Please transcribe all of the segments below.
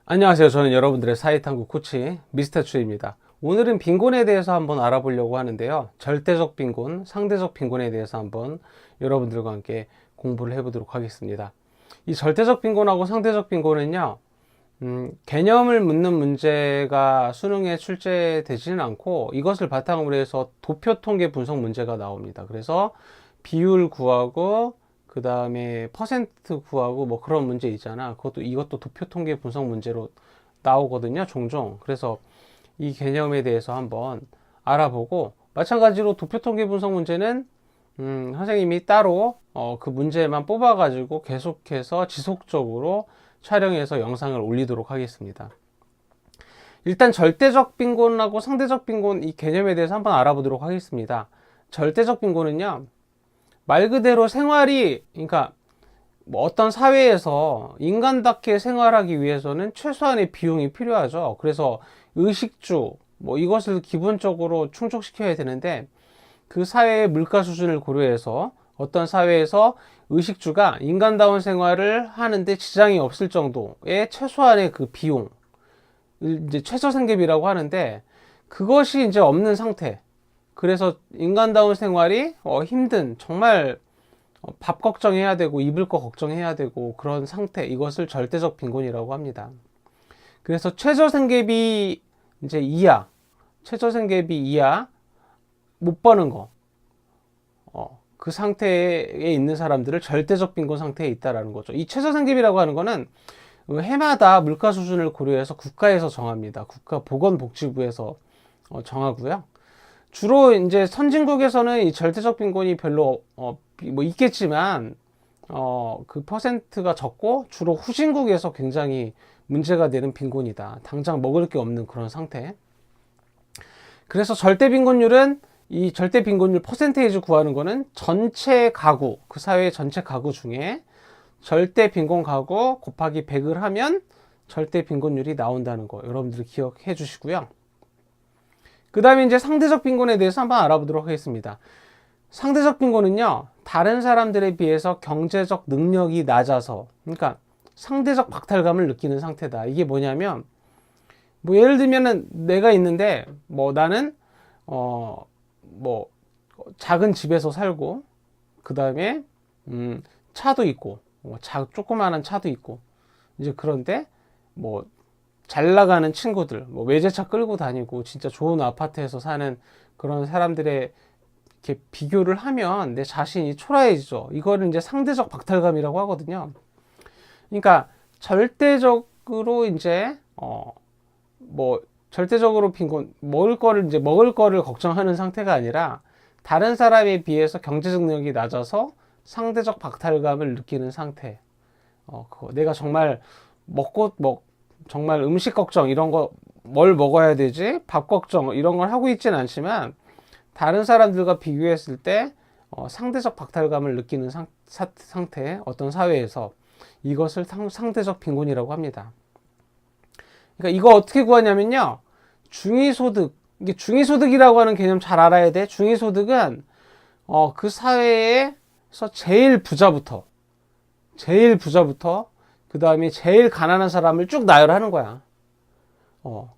안녕하세요. 저는 여러분들의 사이탐구 코치 미스터 추입니다. 오늘은 빈곤에 대해서 한번 알아보려고 하는데요. 절대적 빈곤, 상대적 빈곤에 대해서 한번 여러분들과 함께 공부를 해보도록 하겠습니다. 이 절대적 빈곤하고 상대적 빈곤은요, 개념을 묻는 문제가 수능에 출제되지는 않고 이것을 바탕으로 해서 도표 통계 분석 문제가 나옵니다. 그래서 비율 구하고 그 다음에 퍼센트 구하고 뭐 그런 문제 있잖아. 이것도 도표 통계 분석 문제로 나오거든요, 종종. 그래서 이 개념에 대해서 한번 알아보고, 마찬가지로 도표 통계 분석 문제는 선생님이 따로 그 문제만 뽑아가지고 계속해서 지속적으로 촬영해서 영상을 올리도록 하겠습니다. 일단 절대적 빈곤하고 상대적 빈곤 이 개념에 대해서 한번 알아보도록 하겠습니다. 절대적 빈곤은요, 말 그대로 생활이, 그러니까 뭐 어떤 사회에서 인간답게 생활하기 위해서는 최소한의 비용이 필요하죠. 그래서 의식주, 뭐 이것을 기본적으로 충족시켜야 되는데, 그 사회의 물가 수준을 고려해서 어떤 사회에서 의식주가 인간다운 생활을 하는데 지장이 없을 정도의 최소한의 그 비용, 이제 최저생계비라고 하는데, 그것이 이제 없는 상태. 그래서 인간다운 생활이 힘든, 정말 밥 걱정해야 되고 입을 거 걱정해야 되고 그런 상태, 이것을 절대적 빈곤이라고 합니다. 그래서 최저생계비 이제 이하, 최저생계비 이하 못 버는 거, 그 상태에 있는 사람들을 절대적 빈곤 상태에 있다라는 거죠. 이 최저생계비라고 하는 거는 해마다 물가 수준을 고려해서 국가에서 정합니다. 국가보건복지부에서 정하고요. 주로 이제 선진국에서는 이 절대적 빈곤이 별로 뭐 있겠지만 그 퍼센트가 적고, 주로 후진국에서 굉장히 문제가 되는 빈곤이다. 당장 먹을 게 없는 그런 상태. 그래서 절대 빈곤율은, 이 절대 빈곤율 퍼센테이지 구하는 거는 전체 가구, 그 사회 전체 가구 중에 절대 빈곤 가구 곱하기 100을 하면 절대 빈곤율이 나온다는 거 여러분들 기억해 주시고요. 그 다음에 이제 상대적 빈곤에 대해서 한번 알아보도록 하겠습니다. 상대적 빈곤은요, 다른 사람들에 비해서 경제적 능력이 낮아서, 그러니까 상대적 박탈감을 느끼는 상태다. 이게 뭐냐면, 뭐 예를 들면은 내가 있는데, 뭐 나는 뭐 작은 집에서 살고, 그 다음에 차도 있고, 조그마한 차도 있고, 이제 그런데 뭐 잘 나가는 친구들, 뭐 외제차 끌고 다니고 진짜 좋은 아파트에서 사는 그런 사람들의 이렇게 비교를 하면 내 자신이 초라해지죠. 이거를 이제 상대적 박탈감이라고 하거든요. 그러니까 절대적으로 이제 뭐 절대적으로 빈곤, 먹을 거를 걱정하는 상태가 아니라 다른 사람에 비해서 경제적 능력이 낮아서 상대적 박탈감을 느끼는 상태. 내가 정말 정말 음식 걱정, 이런 거, 뭘 먹어야 되지? 밥 걱정, 이런 걸 하고 있진 않지만, 다른 사람들과 비교했을 때, 상대적 박탈감을 느끼는 상태, 어떤 사회에서, 이것을 상대적 빈곤이라고 합니다. 그러니까 이거 어떻게 구하냐면요, 중위소득, 이게 중위소득이라고 하는 개념 잘 알아야 돼. 중위소득은, 그 사회에서 제일 부자부터, 그 다음에 제일 가난한 사람을 쭉 나열하는 거야.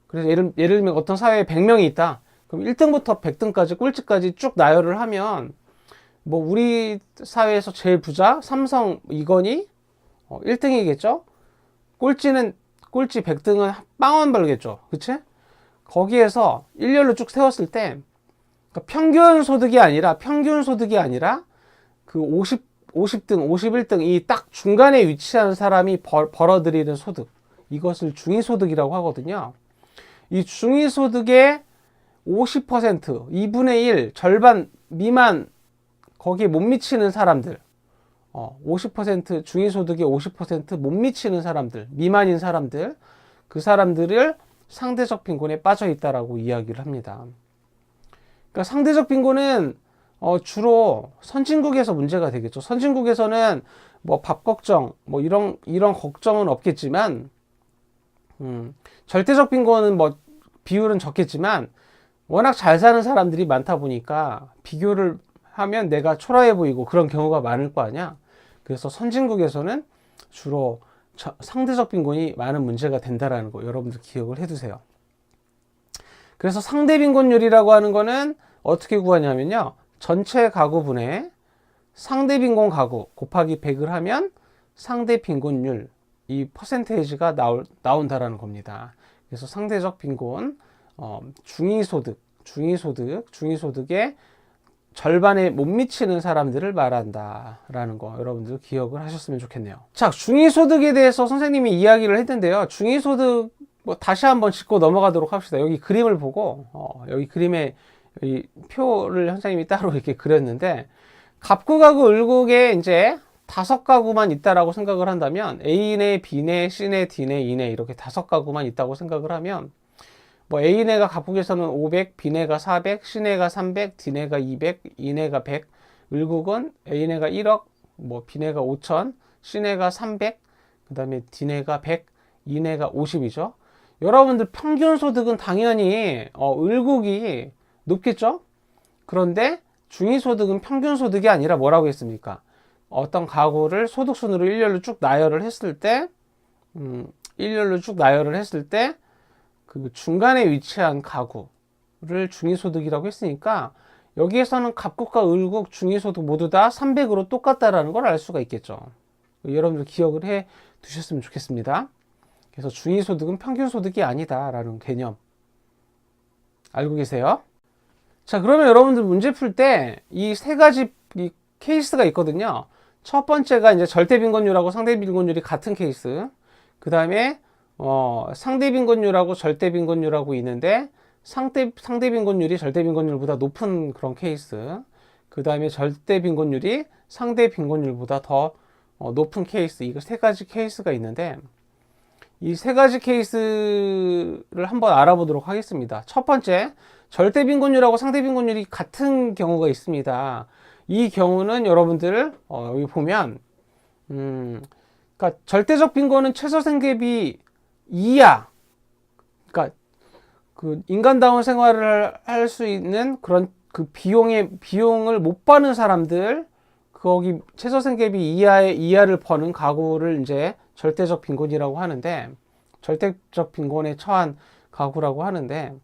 그래서 예를 들면 어떤 사회에 100명이 있다. 그럼 1등부터 100등까지, 꼴찌까지 쭉 나열을 하면, 뭐, 우리 사회에서 제일 부자, 삼성 이건희, 1등이겠죠? 꼴찌 100등은 빵원 벌겠죠. 그치? 거기에서 일렬로 쭉 세웠을 때, 그러니까 평균 소득이 아니라, 그 50등, 51등, 이 딱 중간에 위치한 사람이 벌어들이는 소득. 이것을 중위소득이라고 하거든요. 이 중위소득의 50%, 2분의 1, 절반 미만, 거기에 못 미치는 사람들. 50%, 중위소득의 50% 못 미치는 사람들, 미만인 사람들, 그 사람들을 상대적 빈곤에 빠져 있다라고 이야기를 합니다. 그러니까 상대적 빈곤은 주로 선진국에서 문제가 되겠죠. 선진국에서는 뭐 밥 걱정, 뭐 이런 걱정은 없겠지만, 절대적 빈곤은 뭐 비율은 적겠지만, 워낙 잘 사는 사람들이 많다 보니까 비교를 하면 내가 초라해 보이고 그런 경우가 많을 거 아니야. 그래서 선진국에서는 주로 상대적 빈곤이 많은 문제가 된다라는 거 여러분들 기억을 해두세요. 그래서 상대 빈곤율이라고 하는 거는 어떻게 구하냐면요. 전체 가구분의 상대 빈곤 가구 곱하기 100을 하면 상대 빈곤율 이 퍼센테이지가 나온다라는 겁니다. 그래서 상대적 빈곤, 중위소득의 절반에 못 미치는 사람들을 말한다라는 거 여러분들 기억을 하셨으면 좋겠네요. 자, 중위소득에 대해서 선생님이 이야기를 했는데요. 중위소득 다시 한번 짚고 넘어가도록 합시다. 여기 그림을 보고 여기 그림에 이 표를 선생님이 따로 이렇게 그렸는데 갑구가구 을국에 이제 5가구만 있다라고 생각을 한다면 A네, B네, C네, D네, E네 이렇게 5가구만 있다고 생각을 하면 뭐 A네가 갑국에서는 500, B네가 400, C네가 300, D네가 200, E네가 100, 을국은 A네가 1억, 뭐 B네가 5천, C네가 300, 그 다음에 D네가 100, E네가 50이죠. 여러분들 평균 소득은 당연히 을국이 높겠죠? 그런데 중위소득은 평균 소득이 아니라 뭐라고 했습니까? 어떤 가구를 소득순으로 일렬로 쭉 나열을 했을 때, 그 중간에 위치한 가구를 중위소득이라고 했으니까 여기에서는 갑국과 을국, 중위소득 모두 다 300으로 똑같다라는 걸 알 수가 있겠죠. 여러분들 기억을 해 두셨으면 좋겠습니다. 그래서 중위소득은 평균소득이 아니다라는 개념 알고 계세요? 자, 그러면 여러분들 문제 풀 때 이 세 가지 케이스가 있거든요. 첫 번째가 이제 절대 빈곤율하고 상대 빈곤율이 같은 케이스. 그 다음에 상대 빈곤율하고 절대 빈곤율하고 있는데 상대 빈곤율이 절대 빈곤율보다 높은 그런 케이스. 그 다음에 절대 빈곤율이 상대 빈곤율보다 더 높은 케이스. 이거 세 가지 케이스가 있는데 이 세 가지 케이스를 한번 알아보도록 하겠습니다. 첫 번째, 절대 빈곤율하고 상대 빈곤율이 같은 경우가 있습니다. 이 경우는 여러분들 여기 보면 그러니까 절대적 빈곤은 최저 생계비 이하, 그러니까 그 인간다운 생활을 할 수 있는 그런 그 비용을 못 버는 사람들, 거기 최저 생계비 이하를 버는 가구를 이제 절대적 빈곤이라고 하는데, 절대적 빈곤에 처한 가구라고 하는데,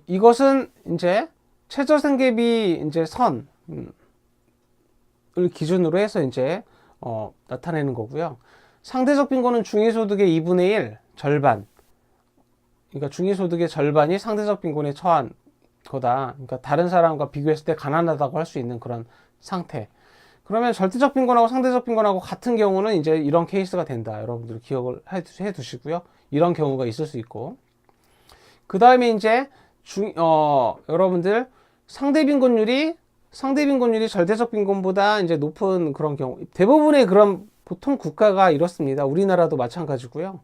이것은 이제 최저 생계비 이제 선을 기준으로 해서 이제 나타내는 거고요. 상대적 빈곤은 중위소득의 2분의 1, 절반. 그러니까 중위소득의 절반이 상대적 빈곤에 처한 거다. 그러니까 다른 사람과 비교했을 때 가난하다고 할 수 있는 그런 상태. 그러면 절대적 빈곤하고 상대적 빈곤하고 같은 경우는 이제 이런 케이스가 된다. 여러분들 기억을 해 두시고요. 이런 경우가 있을 수 있고. 그 다음에 이제 여러분들 상대 빈곤율이 절대적 빈곤보다 이제 높은 그런 경우. 대부분의 그런 보통 국가가 이렇습니다. 우리나라도 마찬가지고요.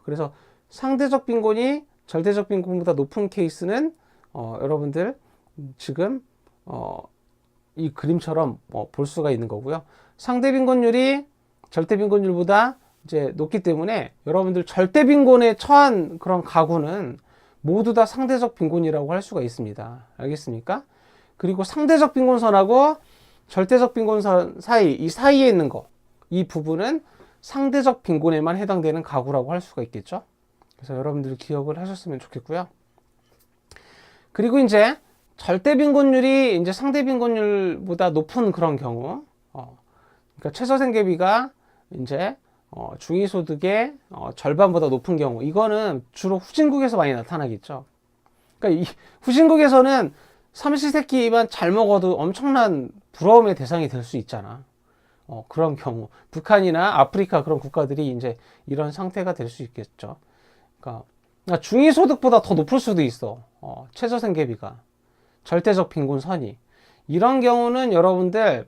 그래서 상대적 빈곤이 절대적 빈곤보다 높은 케이스는 여러분들 지금 이 그림처럼 볼 수가 있는 거고요. 상대 빈곤율이 절대 빈곤율보다 이제 높기 때문에 여러분들 절대 빈곤에 처한 그런 가구는 모두 다 상대적 빈곤이라고 할 수가 있습니다. 알겠습니까? 그리고 상대적 빈곤선하고 절대적 빈곤선 사이, 이 사이에 있는 거, 이 부분은 상대적 빈곤에만 해당되는 가구라고 할 수가 있겠죠. 그래서 여러분들 기억을 하셨으면 좋겠고요. 그리고 이제 절대 빈곤율이 이제 상대 빈곤율보다 높은 그런 경우, 그러니까 최저 생계비가 이제 중위소득의 절반보다 높은 경우, 이거는 주로 후진국에서 많이 나타나겠죠. 그러니까 이 후진국에서는 삼시세끼만 잘 먹어도 엄청난 부러움의 대상이 될 수 있잖아. 그런 경우, 북한이나 아프리카 그런 국가들이 이제 이런 상태가 될 수 있겠죠. 그러니까 중위소득보다 더 높을 수도 있어. 최저 생계비가. 절대적 빈곤선이. 이런 경우는 여러분들,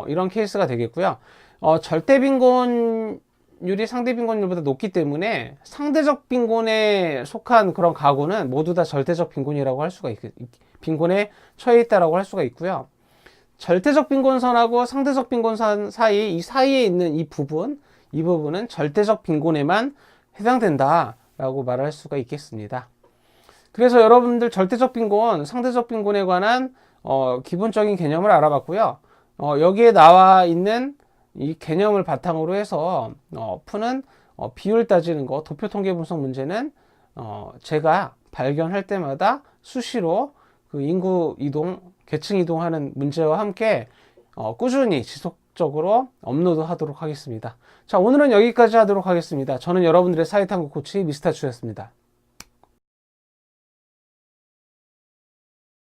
이런 케이스가 되겠고요. 절대 빈곤율이 상대 빈곤율보다 높기 때문에 상대적 빈곤에 속한 그런 가구는 모두 다 절대적 빈곤이라고 할 수가 빈곤에 처해 있다라고 할 수가 있고요. 절대적 빈곤선하고 상대적 빈곤선 사이, 이 사이에 있는 이 부분은 절대적 빈곤에만 해당된다라고 말할 수가 있겠습니다. 그래서 여러분들 절대적 빈곤, 상대적 빈곤에 관한 기본적인 개념을 알아봤고요. 여기에 나와 있는 이 개념을 바탕으로 해서 푸는 비율 따지는 거, 도표 통계 분석 문제는 제가 발견할 때마다 수시로 그 인구 이동, 계층 이동하는 문제와 함께 꾸준히 지속적으로 업로드 하도록 하겠습니다. 자, 오늘은 여기까지 하도록 하겠습니다. 저는 여러분들의 사회탐구 코치 미스터 추였습니다.